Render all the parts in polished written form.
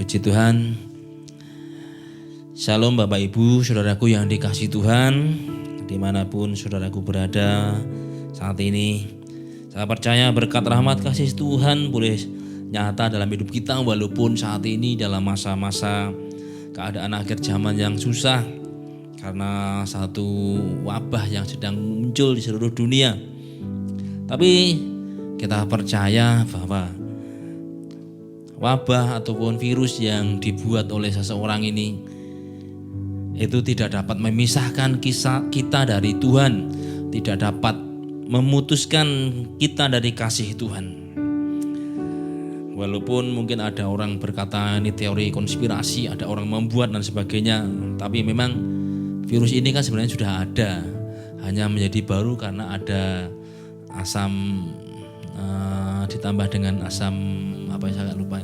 Puji Tuhan. Shalom Bapak Ibu, saudaraku yang dikasihi Tuhan, dimanapun saudaraku berada saat ini. Saya percaya berkat rahmat kasih Tuhan boleh nyata dalam hidup kita, walaupun saat ini dalam masa-masa keadaan akhir zaman yang susah karena satu wabah yang sedang muncul di seluruh dunia. Tapi kita percaya bahwa wabah ataupun virus yang dibuat oleh seseorang ini itu tidak dapat memisahkan kisah kita dari Tuhan, tidak dapat memutuskan kita dari kasih Tuhan. Walaupun mungkin ada orang berkata ini teori konspirasi, ada orang membuat dan sebagainya, tapi memang virus ini kan sebenarnya sudah ada, hanya menjadi baru karena ada asam ditambah dengan asam apa saya agak lupa.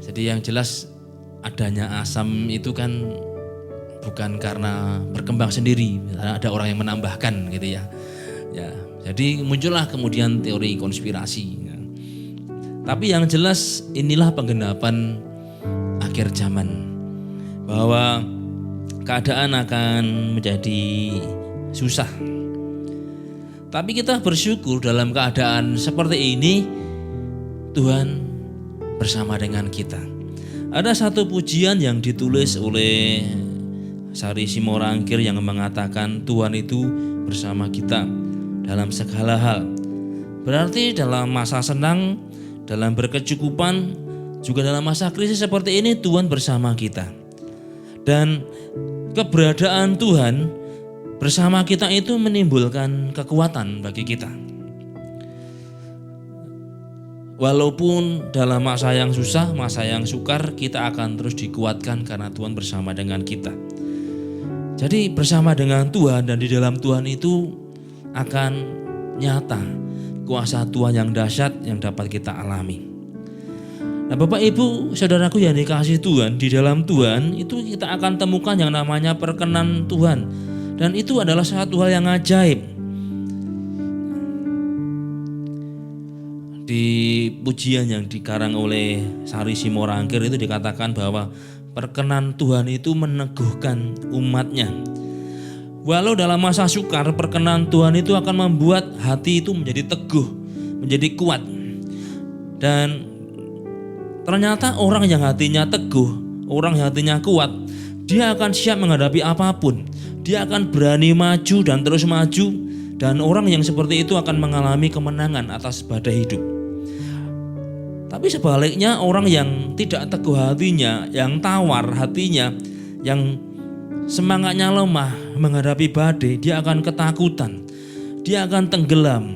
Jadi yang jelas adanya asam itu kan bukan karena berkembang sendiri, ada orang yang menambahkan gitu ya. Ya, jadi muncullah kemudian teori konspirasi. Ya. Tapi yang jelas inilah penggenapan akhir zaman, bahwa keadaan akan menjadi susah. Tapi kita bersyukur dalam keadaan seperti ini Tuhan bersama dengan kita. Ada satu pujian yang ditulis oleh Sari Simorangkir yang mengatakan Tuhan itu bersama kita dalam segala hal. Berarti dalam masa senang, dalam berkecukupan, juga dalam masa krisis seperti ini Tuhan bersama kita. Dan keberadaan Tuhan bersama kita itu menimbulkan kekuatan bagi kita. Walaupun dalam masa yang susah, masa yang sukar, kita akan terus dikuatkan karena Tuhan bersama dengan kita. Jadi bersama dengan Tuhan dan di dalam Tuhan itu akan nyata kuasa Tuhan yang dahsyat yang dapat kita alami. Nah Bapak Ibu saudaraku yang dikasihi Tuhan, di dalam Tuhan itu kita akan temukan yang namanya perkenan Tuhan. Dan itu adalah satu hal yang ajaib. Di pujian yang dikarang oleh Sari Simorangkir itu dikatakan bahwa perkenan Tuhan itu meneguhkan umatnya. Walau dalam masa sukar, perkenan Tuhan itu akan membuat hati itu menjadi teguh, menjadi kuat. Dan ternyata orang yang hatinya teguh, orang yang hatinya kuat, dia akan siap menghadapi apapun. Dia akan berani maju dan terus maju, dan orang yang seperti itu akan mengalami kemenangan atas badai hidup. Tapi sebaliknya orang yang tidak teguh hatinya, yang tawar hatinya, yang semangatnya lemah menghadapi badai, dia akan ketakutan, dia akan tenggelam,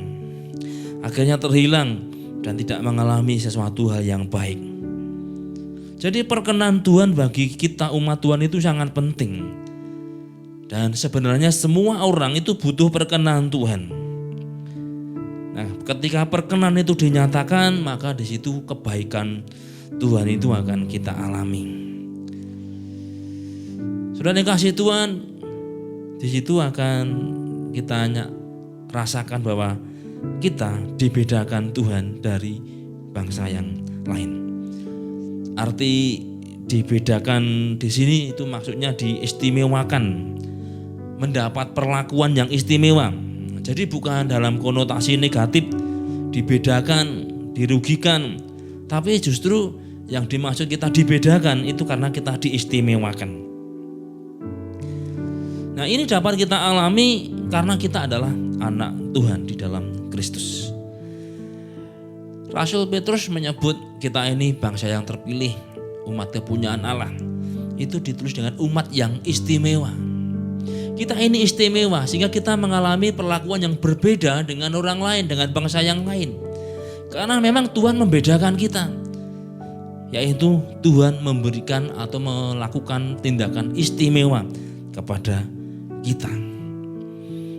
akhirnya terhilang dan tidak mengalami sesuatu hal yang baik. Jadi perkenan Tuhan bagi kita umat Tuhan itu sangat penting. Dan sebenarnya semua orang itu butuh perkenan Tuhan. Nah, ketika perkenan itu dinyatakan, maka di situ kebaikan Tuhan itu akan kita alami. Sudah dikasih Tuhan, di situ akan kita rasakan bahwa kita dibedakan Tuhan dari bangsa yang lain. Arti dibedakan di sini itu maksudnya diistimewakan, mendapat perlakuan yang istimewa. Jadi bukan dalam konotasi negatif, dibedakan, dirugikan, tapi justru yang dimaksud kita dibedakan itu karena kita diistimewakan. Nah ini dapat kita alami karena kita adalah anak Tuhan di dalam Kristus. Rasul Petrus menyebut kita ini bangsa yang terpilih, umat kepunyaan Allah. Itu ditulis dengan umat yang istimewa. Kita ini istimewa sehingga kita mengalami perlakuan yang berbeda dengan orang lain, dengan bangsa yang lain. Karena memang Tuhan membedakan kita. Yaitu Tuhan memberikan atau melakukan tindakan istimewa kepada kita.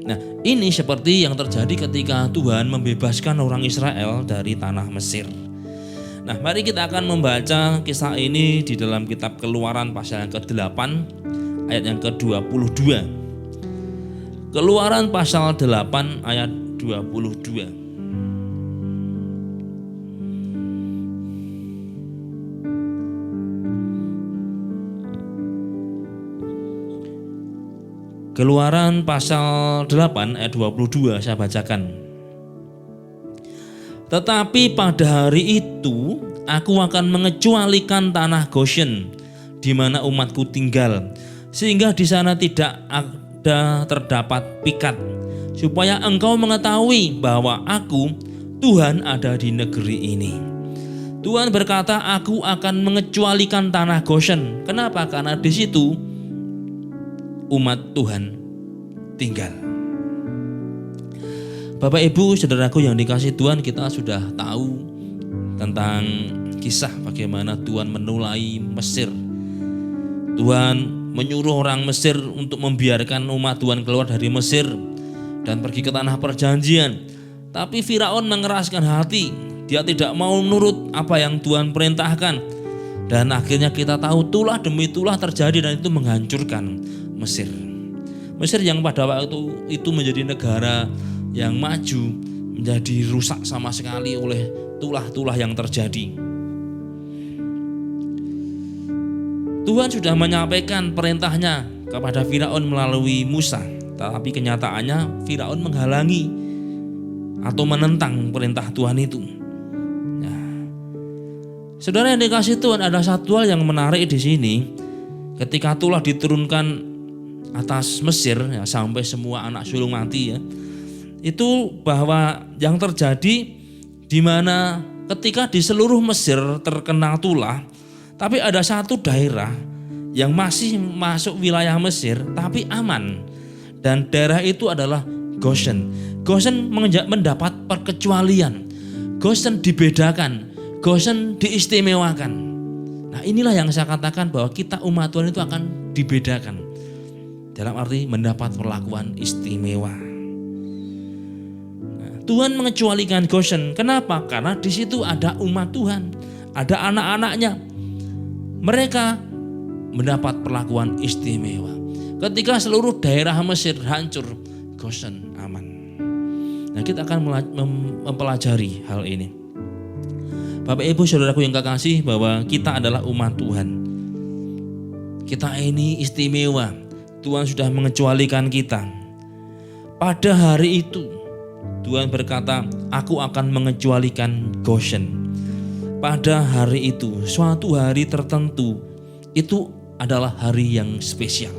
Nah, ini seperti yang terjadi ketika Tuhan membebaskan orang Israel dari tanah Mesir. Nah, mari kita akan membaca kisah ini di dalam kitab Keluaran pasal yang ke-8 ayat yang ke-22. Keluaran pasal 8 ayat 22. Keluaran pasal 8 ayat 22 saya bacakan. Tetapi pada hari itu aku akan mengecualikan tanah Goshen di mana umatku tinggal, sehingga di sana tidak ada terdapat pikat, supaya engkau mengetahui bahwa aku Tuhan ada di negeri ini. Tuhan berkata, aku akan mengecualikan tanah Goshen. Kenapa? Karena di situ umat Tuhan tinggal. Bapak Ibu saudaraku yang dikasihi Tuhan, kita sudah tahu tentang kisah bagaimana Tuhan menulai Mesir. Tuhan menyuruh orang Mesir untuk membiarkan umat Tuhan keluar dari Mesir dan pergi ke tanah perjanjian. Tapi Firaun mengeraskan hati, dia tidak mau nurut apa yang Tuhan perintahkan. Dan akhirnya kita tahu tulah demi tulah terjadi dan itu menghancurkan Mesir. Mesir yang pada waktu itu menjadi negara yang maju menjadi rusak sama sekali oleh tulah-tulah yang terjadi. Tuhan sudah menyampaikan perintahnya kepada Firaun melalui Musa, tapi kenyataannya Firaun menghalangi atau menentang perintah Tuhan itu. Saudara yang dikasihi Tuhan, ada satu hal yang menarik di sini. Ketika tulah diturunkan atas Mesir ya, sampai semua anak sulung mati ya. Itu bahwa yang terjadi di mana ketika di seluruh Mesir terkena tulah, tapi ada satu daerah yang masih masuk wilayah Mesir tapi aman. Dan daerah itu adalah Goshen. Goshen mendapat perkecualian. Goshen dibedakan. Goshen diistimewakan. Nah, inilah yang saya katakan bahwa kita umat Tuhan itu akan dibedakan. Dalam arti mendapat perlakuan istimewa. Nah, Tuhan mengecualikan Goshen. Kenapa? Karena di situ ada umat Tuhan, ada anak-anaknya. Mereka mendapat perlakuan istimewa. Ketika seluruh daerah Mesir hancur, Goshen aman. Nah, kita akan mempelajari hal ini. Bapak Ibu saudaraku yang kekasih, bahwa kita adalah umat Tuhan. Kita ini istimewa. Tuhan sudah mengecualikan kita. Pada hari itu Tuhan berkata, aku akan mengecualikan Goshen. Pada hari itu, suatu hari tertentu, itu adalah hari yang spesial.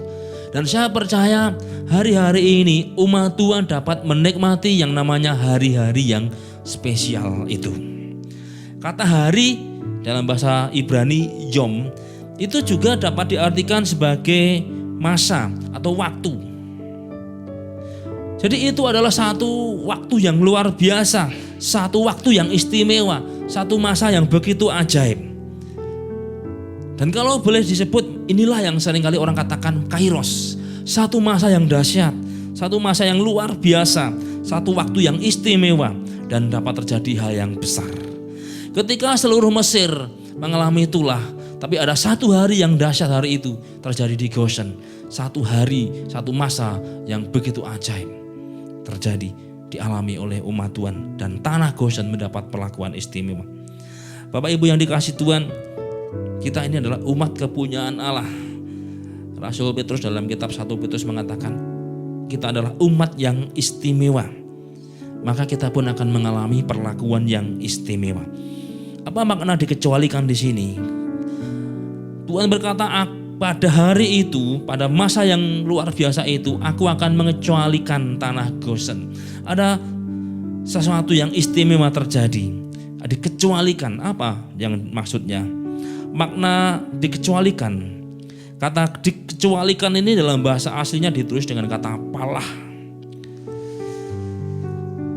Dan saya percaya hari-hari ini umat Tuhan dapat menikmati yang namanya hari-hari yang spesial itu. Kata hari dalam bahasa Ibrani yom itu juga dapat diartikan sebagai masa atau waktu. Jadi itu adalah satu waktu yang luar biasa, satu waktu yang istimewa, satu masa yang begitu ajaib. Dan kalau boleh disebut, inilah yang seringkali orang katakan kairos, satu masa yang dahsyat, satu masa yang luar biasa, satu waktu yang istimewa dan dapat terjadi hal yang besar. Ketika seluruh Mesir mengalami tulah, tapi ada satu hari yang dahsyat hari itu terjadi di Goshen. Satu hari, satu masa yang begitu ajaib terjadi, dialami oleh umat Tuhan. Dan tanah Goshen mendapat perlakuan istimewa. Bapak Ibu yang dikasihi Tuhan, kita ini adalah umat kepunyaan Allah. Rasul Petrus dalam kitab 1 Petrus mengatakan, kita adalah umat yang istimewa. Maka kita pun akan mengalami perlakuan yang istimewa. Apa makna dikecualikan di sini? Tuhan berkata, pada hari itu, pada masa yang luar biasa itu, aku akan mengecualikan tanah Goshen. Ada sesuatu yang istimewa terjadi. Dikecualikan, apa yang maksudnya? Makna dikecualikan. Kata dikecualikan ini dalam bahasa aslinya ditulis dengan kata palah.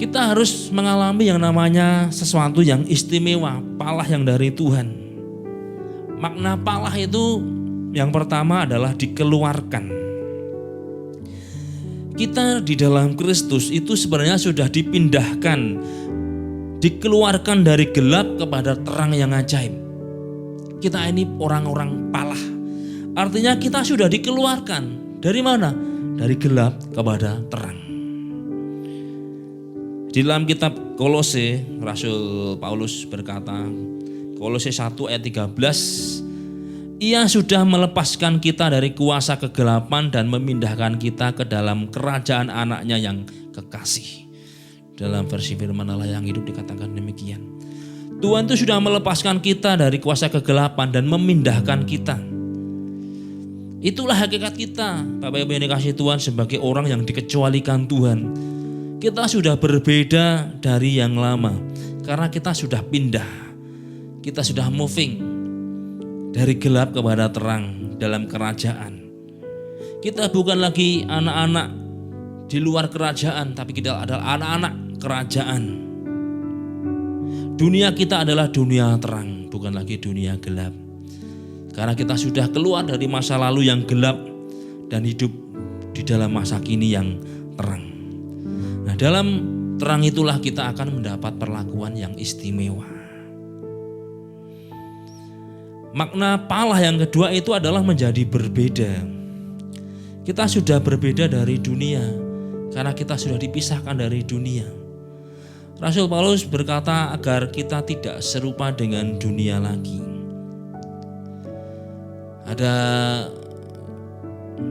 Kita harus mengalami yang namanya sesuatu yang istimewa, palah yang dari Tuhan. Makna palah itu yang pertama adalah dikeluarkan. Kita di dalam Kristus itu sebenarnya sudah dipindahkan, dikeluarkan dari gelap kepada terang yang ajaib. Kita ini orang-orang palah. Artinya kita sudah dikeluarkan. Dari mana? Dari gelap kepada terang. Di dalam kitab Kolose, Rasul Paulus berkata, Kolose 1 ayat 13, Ia sudah melepaskan kita dari kuasa kegelapan dan memindahkan kita ke dalam kerajaan anaknya yang kekasih. Dalam versi firman Allah yang hidup dikatakan demikian. Tuhan itu sudah melepaskan kita dari kuasa kegelapan dan memindahkan kita. Itulah hakikat kita, Bapak Ibu yang dikasihi Tuhan, sebagai orang yang dikecualikan Tuhan. Kita sudah berbeda dari yang lama karena kita sudah pindah. Kita sudah moving dari gelap kepada terang dalam kerajaan. Kita bukan lagi anak-anak di luar kerajaan, tapi kita adalah anak-anak kerajaan. Dunia kita adalah dunia terang, bukan lagi dunia gelap. Karena kita sudah keluar dari masa lalu yang gelap dan hidup di dalam masa kini yang terang. Nah, dalam terang itulah kita akan mendapat perlakuan yang istimewa. Makna palah yang kedua itu adalah menjadi berbeda. Kita sudah berbeda dari dunia karena kita sudah dipisahkan dari dunia. Rasul Paulus berkata agar kita tidak serupa dengan dunia lagi.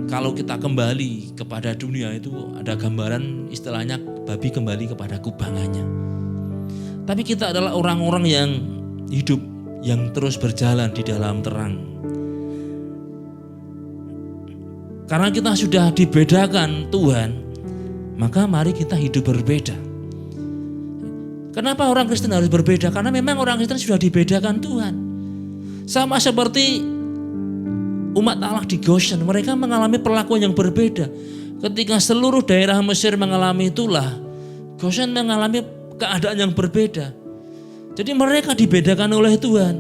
Kalau kita kembali kepada dunia itu ada gambaran istilahnya babi kembali kepada kubangannya. Tapi kita adalah orang-orang yang hidup, yang terus berjalan di dalam terang. Karena kita sudah dibedakan Tuhan, maka mari kita hidup berbeda. Kenapa orang Kristen harus berbeda? Karena memang orang Kristen sudah dibedakan Tuhan. Sama seperti umat Allah di Goshen, mereka mengalami perlakuan yang berbeda. Ketika seluruh daerah Mesir mengalami itulah, Goshen mengalami keadaan yang berbeda. Jadi mereka dibedakan oleh Tuhan.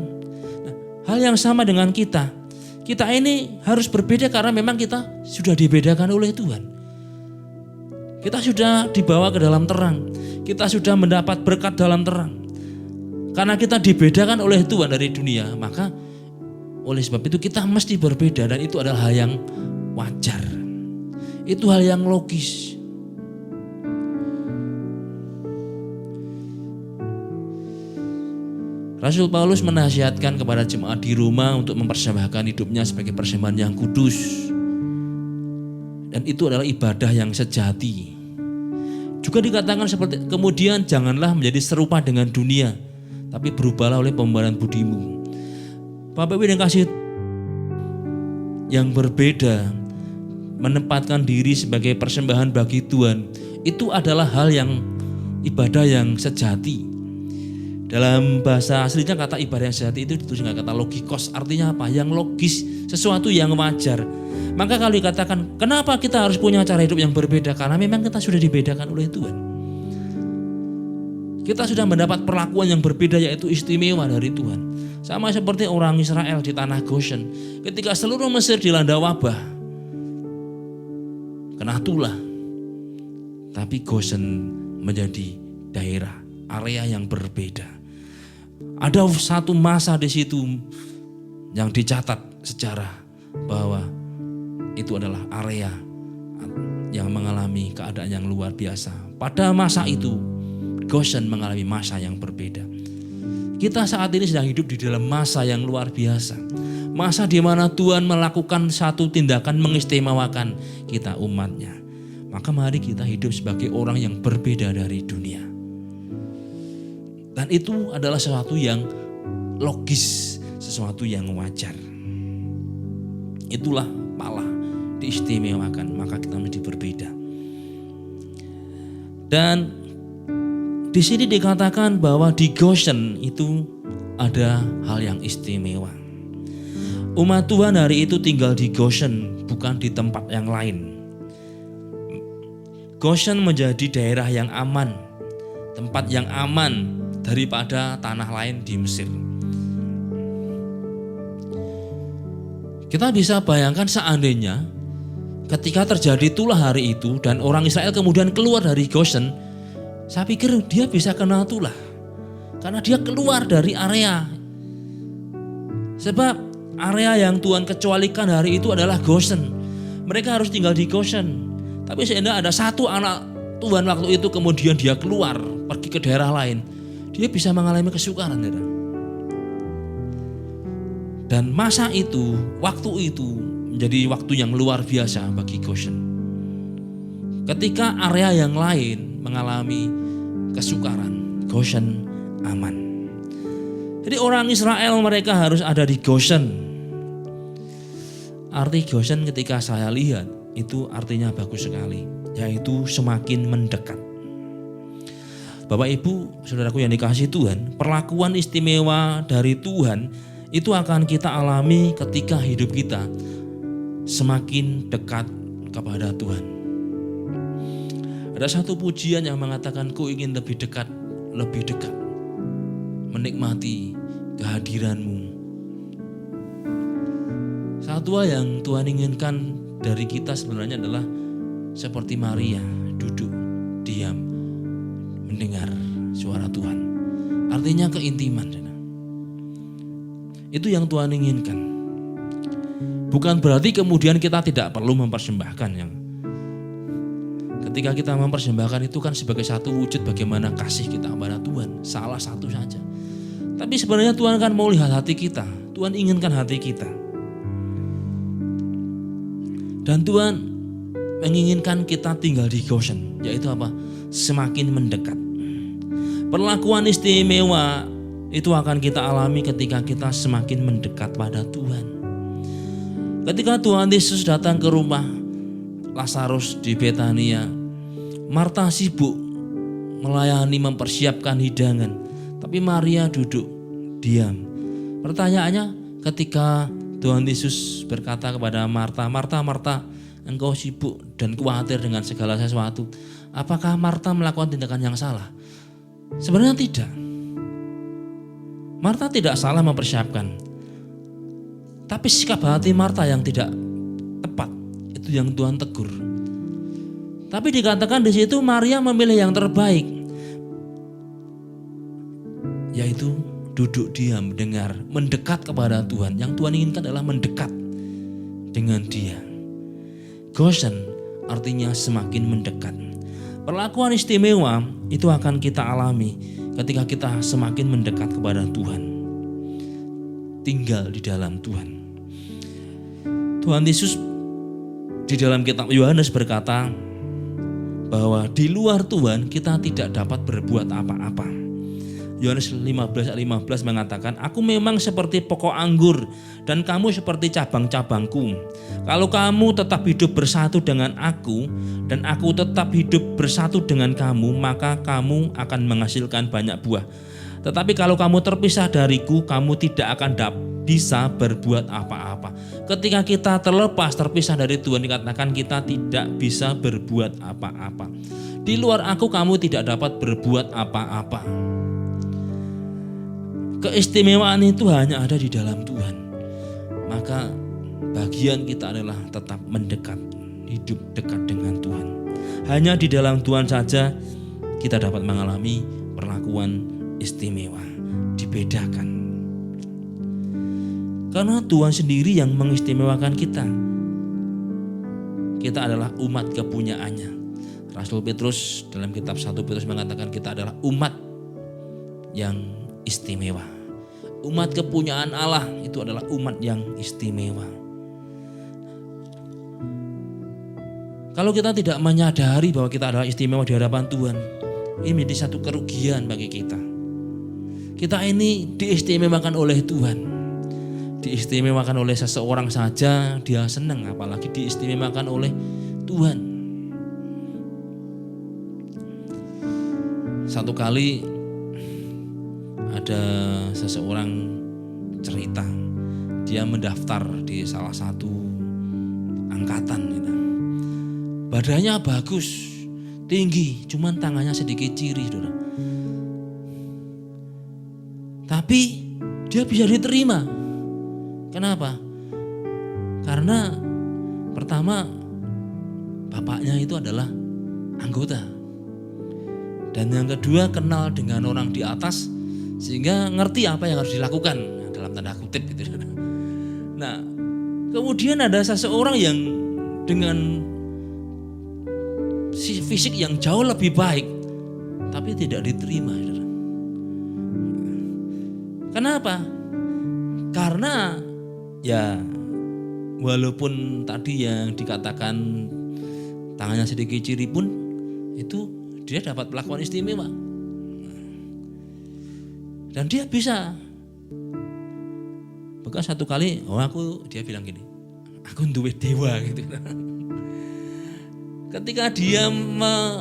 Nah, hal yang sama dengan kita. Kita ini harus berbeda karena memang kita sudah dibedakan oleh Tuhan. Kita sudah dibawa ke dalam terang. Kita sudah mendapat berkat dalam terang. Karena kita dibedakan oleh Tuhan dari dunia, maka oleh sebab itu kita mesti berbeda dan itu adalah hal yang wajar. Itu hal yang logis. Rasul Paulus menasihatkan kepada jemaat di Roma untuk mempersembahkan hidupnya sebagai persembahan yang kudus. Dan itu adalah ibadah yang sejati. Juga dikatakan seperti kemudian janganlah menjadi serupa dengan dunia, tapi berubahlah oleh pembaharuan budimu. Bapak Ibu yang kasih, yang berbeda, menempatkan diri sebagai persembahan bagi Tuhan, itu adalah hal yang ibadah yang sejati. Dalam bahasa aslinya kata ibadah yang sejati itu dituliskan kata logikos, artinya apa? Yang logis, sesuatu yang wajar. Maka kalau dikatakan kenapa kita harus punya cara hidup yang berbeda? Karena memang kita sudah dibedakan oleh Tuhan. Kita sudah mendapat perlakuan yang berbeda, yaitu istimewa dari Tuhan. Sama seperti orang Israel di tanah Goshen. Ketika seluruh Mesir dilanda wabah, kena tulah. Tapi Goshen menjadi daerah, area yang berbeda. Ada satu masa di situ yang dicatat sejarah bahwa itu adalah area yang mengalami keadaan yang luar biasa. Pada masa itu Goshen mengalami masa yang berbeda. Kita saat ini sedang hidup di dalam masa yang luar biasa. Masa di mana Tuhan melakukan satu tindakan mengistimewakan kita umatnya. Maka mari kita hidup sebagai orang yang berbeda dari dunia. Dan itu adalah sesuatu yang logis, sesuatu yang wajar. Itulah palah diistimewakan, maka kita mesti berbeda. Dan di sini dikatakan bahwa di Goshen itu ada hal yang istimewa. Umat Tuhan hari itu tinggal di Goshen, bukan di tempat yang lain. Goshen menjadi daerah yang aman, tempat yang aman daripada tanah lain di Mesir. Kita bisa bayangkan seandainya ketika terjadi tulah hari itu dan orang Israel kemudian keluar dari Goshen, saya pikir dia bisa kena tulah. Karena dia keluar dari area. Sebab area yang Tuhan kecualikan hari itu adalah Goshen. Mereka harus tinggal di Goshen. Tapi seandainya ada satu anak Tuhan waktu itu kemudian dia keluar pergi ke daerah lain, dia bisa mengalami kesukaran. Dan masa itu, waktu itu menjadi waktu yang luar biasa bagi Goshen. Ketika area yang lain mengalami kesukaran, Goshen aman. Jadi orang Israel mereka harus ada di Goshen. Arti Goshen ketika saya lihat itu artinya bagus sekali, yaitu semakin mendekat. Bapak Ibu, saudaraku yang dikasihi Tuhan, perlakuan istimewa dari Tuhan itu akan kita alami ketika hidup kita semakin dekat kepada Tuhan. Ada satu pujian yang mengatakan, ku ingin lebih dekat, menikmati kehadiran-Mu. Satu hal yang Tuhan inginkan dari kita sebenarnya adalah seperti Maria, duduk, diam, mendengar suara Tuhan. Artinya keintiman. Itu yang Tuhan inginkan. Bukan berarti kemudian kita tidak perlu mempersembahkan. Ketika kita mempersembahkan itu kan sebagai satu wujud bagaimana kasih kita kepada Tuhan. Salah satu saja. Tapi sebenarnya Tuhan kan mau lihat hati kita. Tuhan inginkan hati kita. Dan Tuhan menginginkan kita tinggal di Goshen. Yaitu apa? Semakin mendekat. Perlakuan istimewa itu akan kita alami ketika kita semakin mendekat pada Tuhan. Ketika Tuhan Yesus datang ke rumah Lazarus di Betania, Marta sibuk melayani, mempersiapkan hidangan, tapi Maria duduk diam. Pertanyaannya, ketika Tuhan Yesus berkata kepada Marta, Marta, engkau sibuk dan khawatir dengan segala sesuatu. Apakah Marta melakukan tindakan yang salah? Sebenarnya tidak. Marta tidak salah mempersiapkan. Tapi sikap hati Marta yang tidak tepat, itu yang Tuhan tegur. Tapi dikatakan di situ Maria memilih yang terbaik, yaitu duduk diam, mendengar, mendekat kepada Tuhan. Yang Tuhan inginkan adalah mendekat dengan Dia. Goshen artinya semakin mendekat. Perlakuan istimewa itu akan kita alami ketika kita semakin mendekat kepada Tuhan. Tinggal di dalam Tuhan. Tuhan Yesus di dalam kitab Yohanes berkata bahwa di luar Tuhan kita tidak dapat berbuat apa-apa. Yohanes 15 mengatakan, aku memang seperti pokok anggur dan kamu seperti cabang-cabangku. Kalau kamu tetap hidup bersatu dengan aku dan aku tetap hidup bersatu dengan kamu, maka kamu akan menghasilkan banyak buah. Tetapi kalau kamu terpisah dariku, kamu tidak akan bisa berbuat apa-apa. Ketika kita terpisah dari Tuhan, dikatakan kita tidak bisa berbuat apa-apa. Di luar aku kamu tidak dapat berbuat apa-apa. Keistimewaan itu hanya ada di dalam Tuhan. Maka bagian kita adalah tetap mendekat, hidup dekat dengan Tuhan. Hanya di dalam Tuhan saja kita dapat mengalami perlakuan istimewa, dibedakan. Karena Tuhan sendiri yang mengistimewakan kita. Kita adalah umat kepunyaannya. Rasul Petrus dalam kitab 1 Petrus mengatakan kita adalah umat yang istimewa. Umat kepunyaan Allah itu adalah umat yang istimewa. Kalau kita tidak menyadari bahwa kita adalah istimewa di hadapan Tuhan, ini menjadi satu kerugian bagi kita. Kita ini diistimewakan oleh Tuhan. Diistimewakan oleh seseorang saja dia senang, apalagi diistimewakan oleh Tuhan. Satu kali ada seseorang cerita, dia mendaftar di salah satu angkatan gitu. Badannya bagus, tinggi, cuman tangannya sedikit ciri, saudara. Tapi dia bisa diterima. Kenapa? Karena pertama bapaknya itu adalah anggota. Dan yang kedua kenal dengan orang di atas sehingga ngerti apa yang harus dilakukan, dalam tanda kutip gitu. Nah, kemudian ada seseorang yang dengan fisik yang jauh lebih baik tapi tidak diterima. Saudara. Kenapa? Karena Ya walaupun tadi yang dikatakan tangannya sedikit ciri pun itu dia dapat perlakuan istimewa. Dan dia bisa. Bahkan satu kali, dia bilang gini, aku duwe dewa gitu. Ketika dia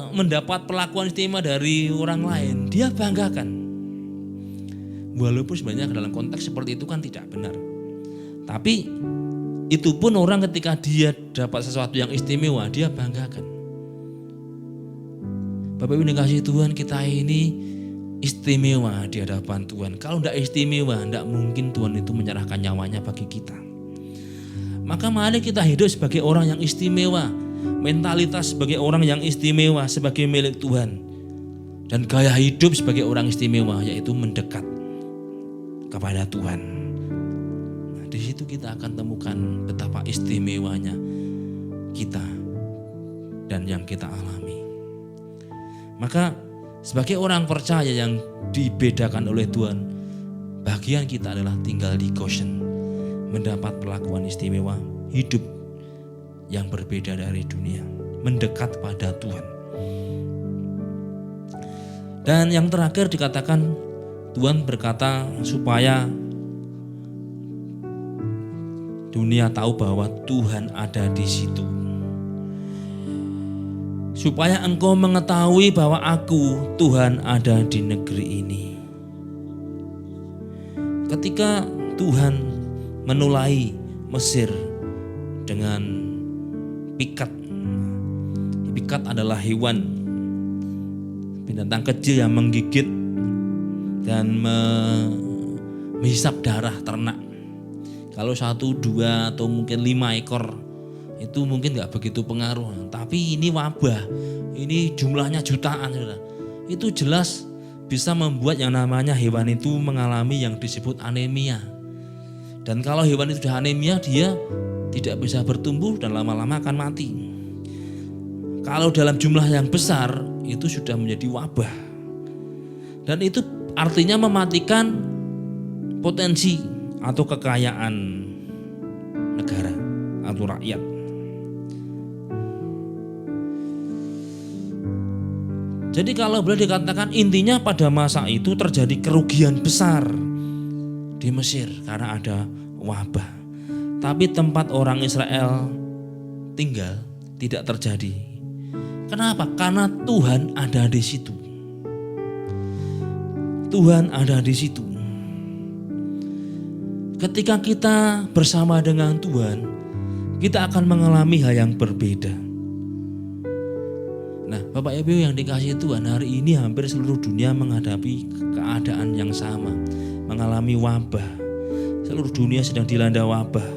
mendapat perlakuan istimewa dari orang lain, dia banggakan. Walaupun sebenarnya dalam konteks seperti itu kan tidak benar. Tapi itu pun orang ketika dia dapat sesuatu yang istimewa, dia banggakan. Bapak Ibu dikasihi Tuhan, kita ini istimewa di hadapan Tuhan. Kalau tidak istimewa, tidak mungkin Tuhan itu menyerahkan nyawanya bagi kita. Maka mari kita hidup sebagai orang yang istimewa, mentalitas sebagai orang yang istimewa, sebagai milik Tuhan, dan gaya hidup sebagai orang istimewa, yaitu mendekat kepada Tuhan. Nah, di situ kita akan temukan betapa istimewanya kita dan yang kita alami. Maka sebagai orang percaya yang dibedakan oleh Tuhan, bagian kita adalah tinggal di Goshen, mendapat perlakuan istimewa, hidup yang berbeda dari dunia, mendekat pada Tuhan. Dan yang terakhir dikatakan Tuhan berkata supaya dunia tahu bahwa Tuhan ada di situ. Supaya engkau mengetahui bahwa aku, Tuhan, ada di negeri ini. Ketika Tuhan menulai Mesir dengan pikat. Pikat adalah hewan, binatang kecil yang menggigit dan menghisap darah ternak. Kalau 1, 2 atau mungkin 5 ekor itu mungkin gak begitu pengaruh. Tapi ini wabah, ini jumlahnya jutaan. Itu jelas bisa membuat yang namanya hewan itu mengalami yang disebut anemia. Dan kalau hewan itu sudah anemia, dia tidak bisa bertumbuh dan lama-lama akan mati. Kalau dalam jumlah yang besar, itu sudah menjadi wabah. Dan itu artinya mematikan potensi atau kekayaan negara atau rakyat. Jadi kalau boleh dikatakan intinya pada masa itu terjadi kerugian besar di Mesir karena ada wabah. Tapi tempat orang Israel tinggal tidak terjadi. Kenapa? Karena Tuhan ada di situ. Tuhan ada di situ. Ketika kita bersama dengan Tuhan, kita akan mengalami hal yang berbeda. Nah, Bapak Ibu yang dikasihi Tuhan, hari ini hampir seluruh dunia menghadapi keadaan yang sama, mengalami wabah. Seluruh dunia sedang dilanda wabah.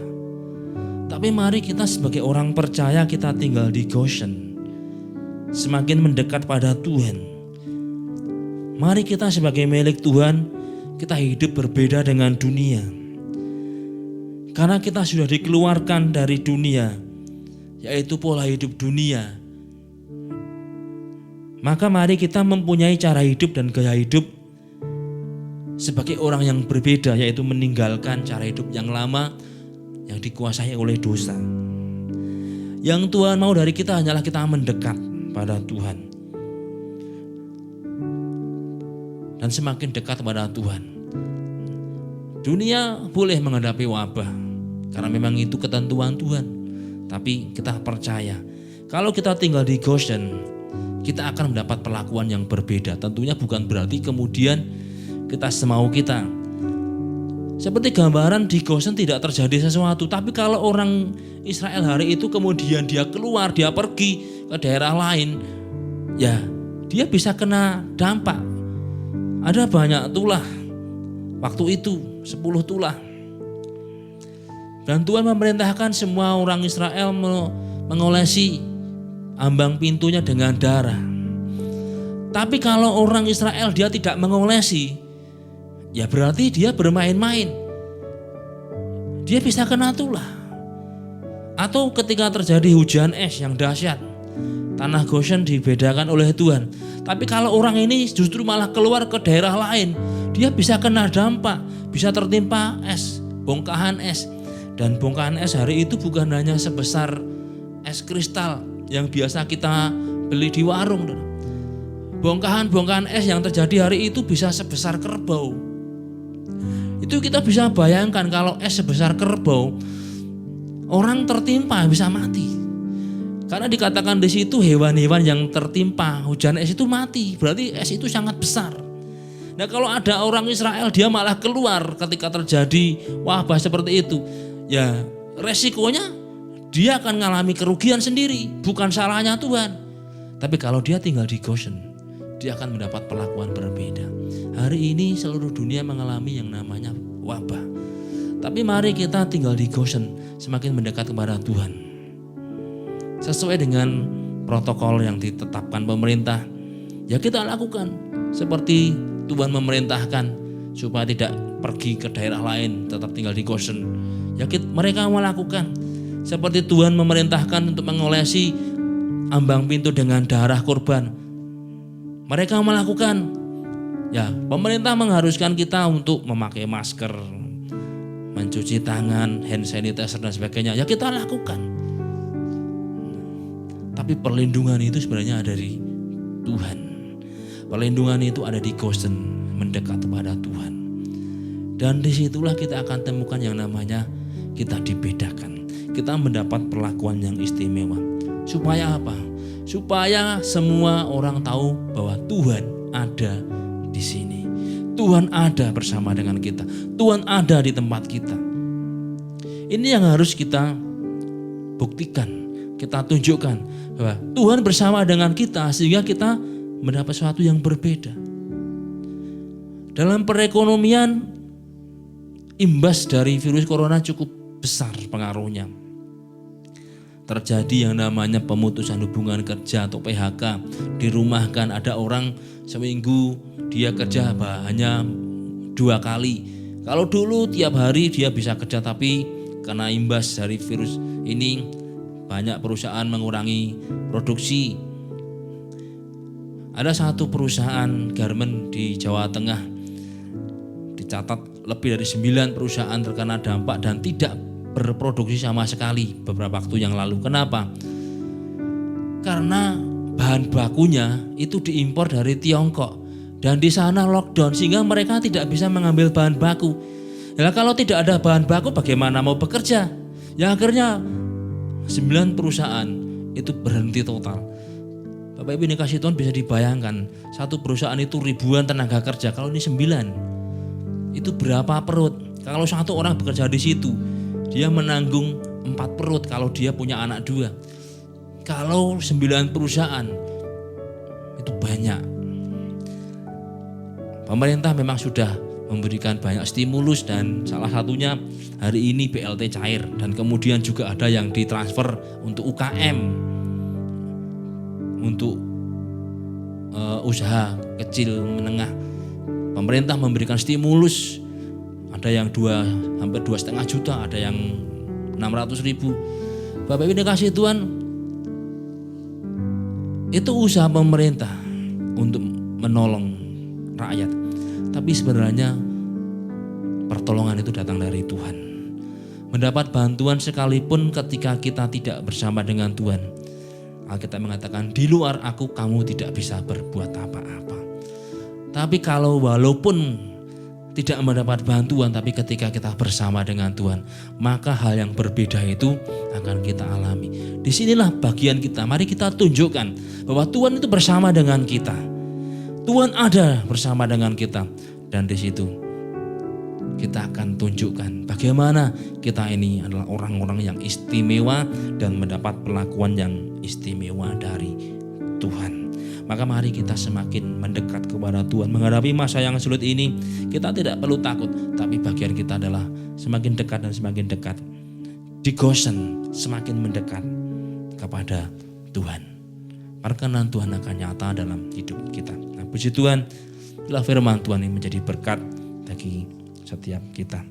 Tapi mari kita sebagai orang percaya, kita tinggal di Goshen, semakin mendekat pada Tuhan. Mari kita sebagai milik Tuhan, kita hidup berbeda dengan dunia. Karena kita sudah dikeluarkan dari dunia, yaitu pola hidup dunia. Maka mari kita mempunyai cara hidup dan gaya hidup sebagai orang yang berbeda, yaitu meninggalkan cara hidup yang lama yang dikuasai oleh dosa. Yang Tuhan mau dari kita hanyalah kita mendekat pada Tuhan. Dan semakin dekat pada Tuhan, dunia boleh menghadapi wabah karena memang itu ketentuan Tuhan. Tapi kita percaya kalau kita tinggal di Goshen, kita akan mendapat perlakuan yang berbeda. Tentunya bukan berarti kemudian kita semau kita. Seperti gambaran di Goshen tidak terjadi sesuatu. Tapi kalau orang Israel hari itu kemudian dia keluar, dia pergi ke daerah lain, ya dia bisa kena dampak. Ada banyak tulah waktu itu, 10 tulah. Dan Tuhan memerintahkan semua orang Israel mengolesi ambang pintunya dengan darah. Tapi kalau orang Israel dia tidak mengolesi, ya berarti dia bermain-main. Dia bisa kena tulah. Atau ketika terjadi hujan es yang dahsyat, tanah Goshen dibedakan oleh Tuhan. Tapi kalau orang ini justru malah keluar ke daerah lain, dia bisa kena dampak, bisa tertimpa es, bongkahan es. Dan bongkahan es hari itu bukan hanya sebesar es kristal yang biasa kita beli di warung. Bongkahan-bongkahan es yang terjadi hari itu bisa sebesar kerbau. Itu kita bisa bayangkan kalau es sebesar kerbau, orang tertimpa bisa mati. Karena dikatakan di situ hewan-hewan yang tertimpa hujan es itu mati. Berarti es itu sangat besar. Nah kalau ada orang Israel dia malah keluar ketika terjadi wabah seperti itu, ya resikonya dia akan mengalami kerugian sendiri, bukan salahnya Tuhan. Tapi kalau dia tinggal di Goshen, dia akan mendapat perlakuan berbeda. Hari ini seluruh dunia mengalami yang namanya wabah. Tapi mari kita tinggal di Goshen, semakin mendekat kepada Tuhan. Sesuai dengan protokol yang ditetapkan pemerintah, ya kita lakukan seperti Tuhan memerintahkan supaya tidak pergi ke daerah lain, tetap tinggal di Goshen. Ya mereka melakukan seperti Tuhan memerintahkan untuk mengolesi ambang pintu dengan darah kurban. Mereka melakukan. Ya, pemerintah mengharuskan kita untuk memakai masker, mencuci tangan, hand sanitizer dan sebagainya. Ya kita lakukan. Tapi perlindungan itu sebenarnya dari Tuhan. Perlindungan itu ada di Goshen, mendekat kepada Tuhan. Dan disitulah kita akan temukan yang namanya kita dibedakan. Kita mendapat perlakuan yang istimewa. Supaya apa? Supaya semua orang tahu bahwa Tuhan ada di sini. Tuhan ada bersama dengan kita. Tuhan ada di tempat kita. Ini yang harus kita buktikan, kita tunjukkan bahwa Tuhan bersama dengan kita sehingga kita mendapat sesuatu yang berbeda. Dalam perekonomian, imbas dari virus corona cukup besar pengaruhnya. Terjadi yang namanya pemutusan hubungan kerja atau PHK. Dirumahkan, ada orang seminggu dia kerja hanya 2 kali. Kalau dulu tiap hari dia bisa kerja, tapi karena imbas dari virus ini banyak perusahaan mengurangi produksi. Ada satu perusahaan garmen di Jawa Tengah, dicatat lebih dari 9 perusahaan terkena dampak dan tidak berproduksi sama sekali beberapa waktu yang lalu. Kenapa? Karena bahan bakunya itu diimpor dari Tiongkok dan di sana lockdown sehingga mereka tidak bisa mengambil bahan baku. Ya kalau tidak ada bahan baku bagaimana mau bekerja? Ya akhirnya 9 perusahaan itu berhenti total. Bapak Ibu ini kasih Tuhan bisa dibayangkan, satu perusahaan itu ribuan tenaga kerja, kalau ini 9 itu berapa perut? Kalau satu orang bekerja di situ dia menanggung 4 perut kalau dia punya anak 2. Kalau 9 perusahaan itu banyak. Pemerintah memang sudah memberikan banyak stimulus dan salah satunya hari ini BLT cair dan kemudian juga ada yang ditransfer untuk UKM, untuk usaha kecil menengah. Pemerintah memberikan stimulus, ada yang hampir 2,5 juta, ada yang 600.000. Bapak Ibu dikasih Tuhan, itu usaha pemerintah untuk menolong rakyat. Tapi sebenarnya pertolongan itu datang dari Tuhan. Mendapat bantuan sekalipun ketika kita tidak bersama dengan Tuhan, Alkitab mengatakan di luar aku kamu tidak bisa berbuat apa-apa. Tapi kalau walaupun tidak mendapat bantuan, tapi ketika kita bersama dengan Tuhan, maka hal yang berbeda itu akan kita alami. Disinilah bagian kita. Mari kita tunjukkan bahwa Tuhan itu bersama dengan kita. Tuhan ada bersama dengan kita. Dan di situ kita akan tunjukkan bagaimana kita ini adalah orang-orang yang istimewa dan mendapat perlakuan yang istimewa dari Tuhan. Maka mari kita semakin mendekat kepada Tuhan. Menghadapi masa yang sulit ini, kita tidak perlu takut, tapi bagian kita adalah semakin dekat dan semakin dekat. Di Goshen semakin mendekat kepada Tuhan. Perkenan Tuhan akan nyata dalam hidup kita. Nah, puji Tuhan, bila firman Tuhan ini menjadi berkat bagi setiap kita.